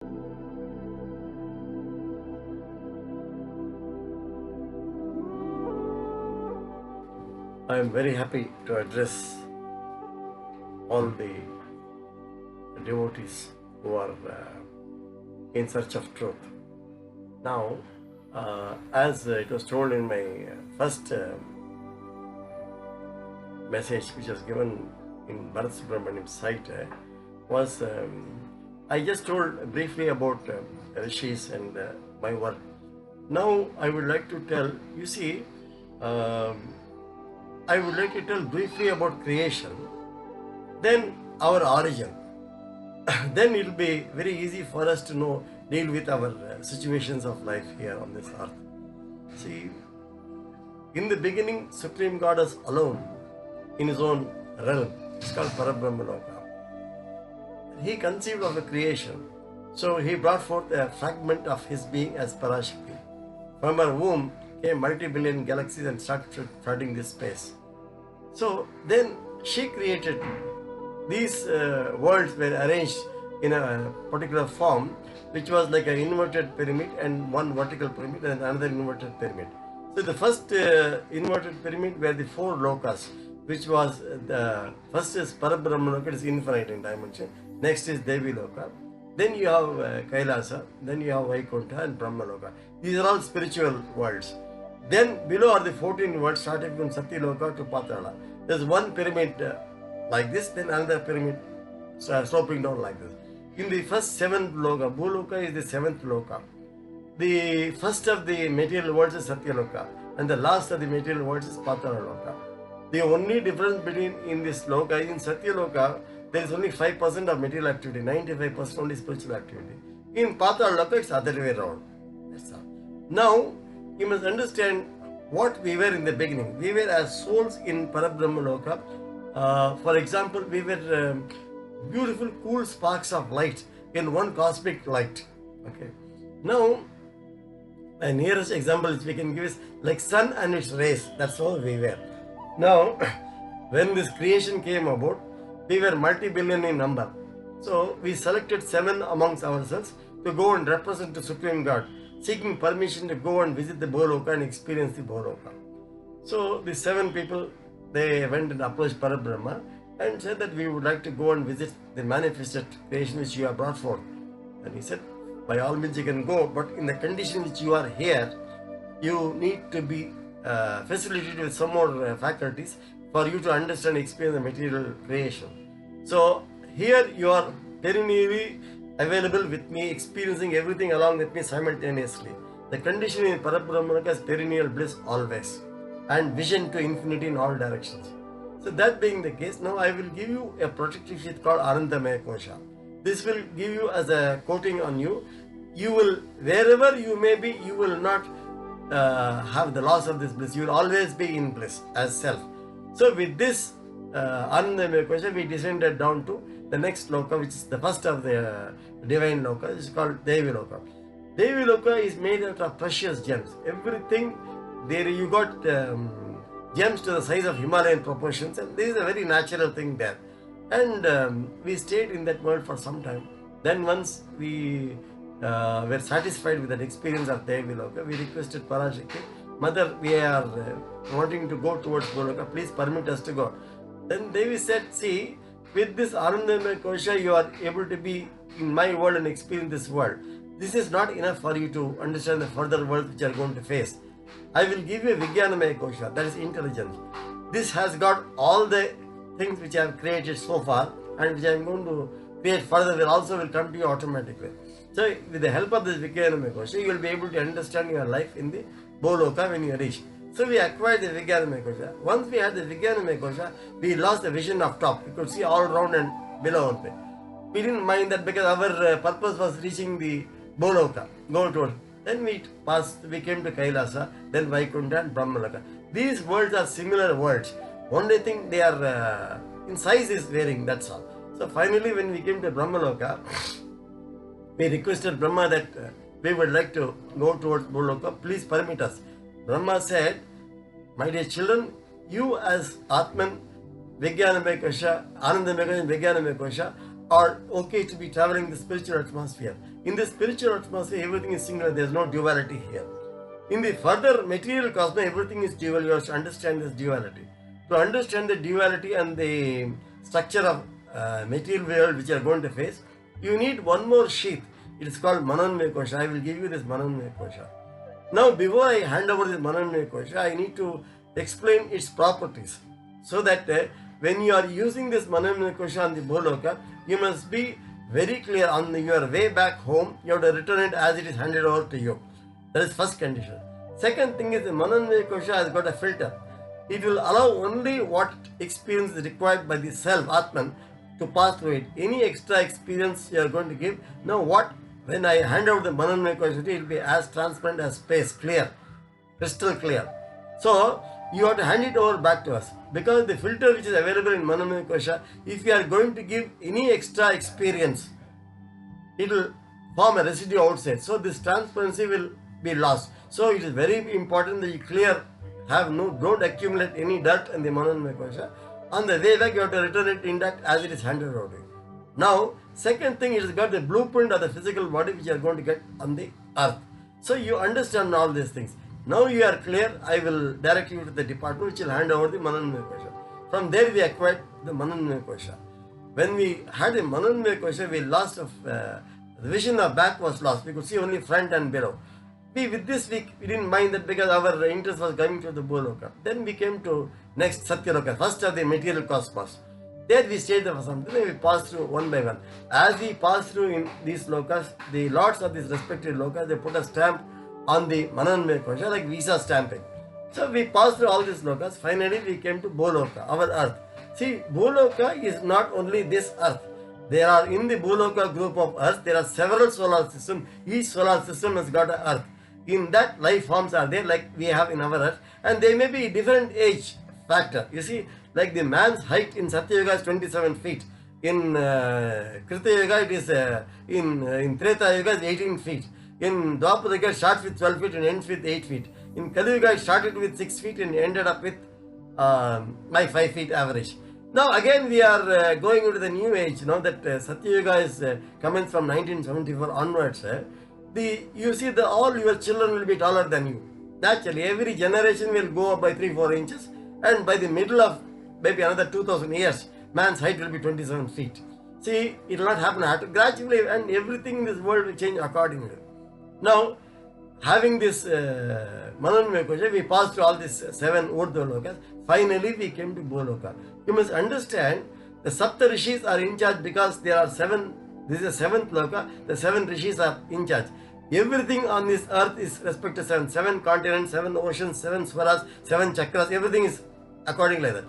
I am very happy to address all the devotees who are in search of truth. Now, as it was told in my first message, which was given in Bharat Subramaniam's site, was I just told briefly about Rishis and my work. Now, I would like to tell, you see, I would like to tell briefly about creation, then our origin. Then it will be very easy for us to deal with our situations of life here on this earth. See, in the beginning, Supreme God was alone in his own realm. It's called Parabrahman Loka. He conceived of a creation. So he brought forth a fragment of his being as Parashakti. From her womb came multi-billion galaxies and started flooding this space. So then she created these worlds were arranged in a particular form, which was like an inverted pyramid and one vertical pyramid and another inverted pyramid. So the first inverted pyramid were the 4 Lokas, which was the first is Parabrahman Loka, it is infinite in dimension. Next is Devi Loka. Then you have Kailasa. Then you have Vaikuntha and Brahma Loka. These are all spiritual worlds. Then below are the 14 worlds starting from Sapta Loka to Patala. There's one pyramid like this, then another pyramid sloping down like this. In the first 7th Loka, Bhu Loka is the 7th Loka. The first of the material worlds is Satya Loka, and the last of the material worlds is Patala Loka. The only difference between in this Loka, in Satya Loka, there is only 5% of material activity, 95% only spiritual activity. In Patala Loka, it's other way around. That's all. Now, you must understand what we were in the beginning. We were as souls in Parabrahma Loka. For example, we were beautiful, cool sparks of light in one cosmic light. Okay. Now, a nearest example which we can give is like sun and its rays. That's all we were. Now, when this creation came about, we were multi-billion in number. So, we selected 7 amongst ourselves to go and represent the Supreme God, seeking permission to go and visit the Bhu Loka and experience the Bhu Loka. So, the 7 people, they went and approached Parabrahma and said that we would like to go and visit the manifested creation which you have brought forth. And he said, by all means you can go, but in the condition which you are here, you need to be facilitated with some more faculties for you to understand and experience the material creation. So here you are perennially available with me, experiencing everything along with me simultaneously. The condition in Parabrahman Loka is perennial bliss always and vision to infinity in all directions. So that being the case, now I will give you a protective sheath called Anandamaya Kosha. This will give you as a coating on you. You will, wherever you may be, you will not have the loss of this bliss. You will always be in bliss as self. So with this Anandamaya Kosha, we descended down to the next Loka, which is the first of the divine Loka. It's called Devi Loka. Devi Loka is made out of precious gems. Everything there, you got gems to the size of Himalayan proportions, and this is a very natural thing there. And we stayed in that world for some time. Then once we were satisfied with that experience of Devi Loka, we requested Parashakti, Mother, we are wanting to go towards Bhu Loka, please permit us to go. Then Devi said, see, with this Anandamaya Kosha, you are able to be in my world and experience this world. This is not enough for you to understand the further world which you are going to face. I will give you a Vijnanamaya Kosha, that is intelligence. This has got all the things which I have created so far and which I am going to create further will come to you automatically. So with the help of this Vijnanamaya Kosha, you will be able to understand your life in the Bhu Loka when you reach. So we acquired the Vijnanamaya Kosha. Once we had the Vijnanamaya Kosha, we lost the vision of top. We could see all around and below only. We didn't mind that because our purpose was reaching the Bhu Loka, go towards. Then we came to Kailasa, then Vaikuntha and Brahma Loka. These worlds are similar worlds. Only thing they are in size is varying, that's all. So finally when we came to Brahma Loka, we requested Brahma that we would like to go towards Bhu Loka, please permit us. Brahma said, my dear children, you as Atman, Vijnanamaya Kosha, Anandamaya Kosha and Vijnanamaya Kosha are okay to be traveling the spiritual atmosphere. In the spiritual atmosphere, everything is singular. There is no duality here. In the further material cosmos, everything is dual. You have to understand this duality. To understand the duality and the structure of material world which you are going to face, you need one more sheath. It is called Mananmaya Kosha. I will give you this Mananmaya Kosha. Now, before I hand over this Mananmaya Kosha, I need to explain its properties. So that when you are using this Mananmaya Kosha on the Bhu Loka, you must be very clear on your way back home. You have to return it as it is handed over to you. That is first condition. Second thing is the Mananmaya Kosha has got a filter. It will allow only what experience is required by the self, Atman, to pass through it. Any extra experience you are going to give. Now when I hand out the Mananmaya Kosha, it will be as transparent as space, clear, crystal clear. So, you have to hand it over back to us. Because the filter which is available in Mananmaya Kosha, if you are going to give any extra experience, it will form a residue outside. So, this transparency will be lost. So, it is very important that you clear, don't accumulate any dirt in the Mananmaya Kosha. On the way back, you have to return it intact as it is handed over to you. Now, second thing, it has got the blueprint of the physical body which you are going to get on the earth. So, you understand all these things. Now you are clear. I will direct you to the department which will hand over the Mananmaya Kosha. From there we acquired the Mananmaya Kosha. When we had the Mananmaya Kosha, we lost the vision of back was lost. We could see only front and below. With this we didn't mind that because our interest was coming to the Bhu Loka. Then we came to next Satya Loka, first of the material cosmos. There we stayed there for some time. We passed through one by one. As we passed through in these lokas, the lords of these respective lokas, they put a stamp on the Mananmaya Kosha, like visa stamping. So we passed through all these lokas. Finally, we came to Bhu Loka, our earth. See, Bhu Loka is not only this earth. There are in the Bhu Loka group of earth, there are several solar systems. Each solar system has got an earth. In that, life forms are there, like we have in our earth, and they may be different age factor. You see, like the man's height in Satya Yuga is 27 feet. In Krita Yuga, it is in Treta Yuga is 18 feet. In Dwapara Yuga, it starts with 12 feet and ends with 8 feet. In Kali Yuga, it started with 6 feet and ended up with like 5 feet average. Now again we are going into the new age. Now that Satya Yuga is commenced from 1974 onwards. You see all your children will be taller than you. Naturally, every generation will go up by 3-4 inches, and by the middle of maybe another 2000 years, man's height will be 27 feet. See, it will not happen gradually, and everything in this world will change accordingly. Now, having this Mananmaya Kosha, we passed through all these 7 Urdhva Lokas. Finally, we came to Bhu Loka. You must understand, the Sapta Rishis are in charge because there are 7. This is the 7th Loka. The 7 Rishis are in charge. Everything on this earth is respect to 7 continents, 7 oceans, 7 swaras, 7 chakras. Everything is according like that.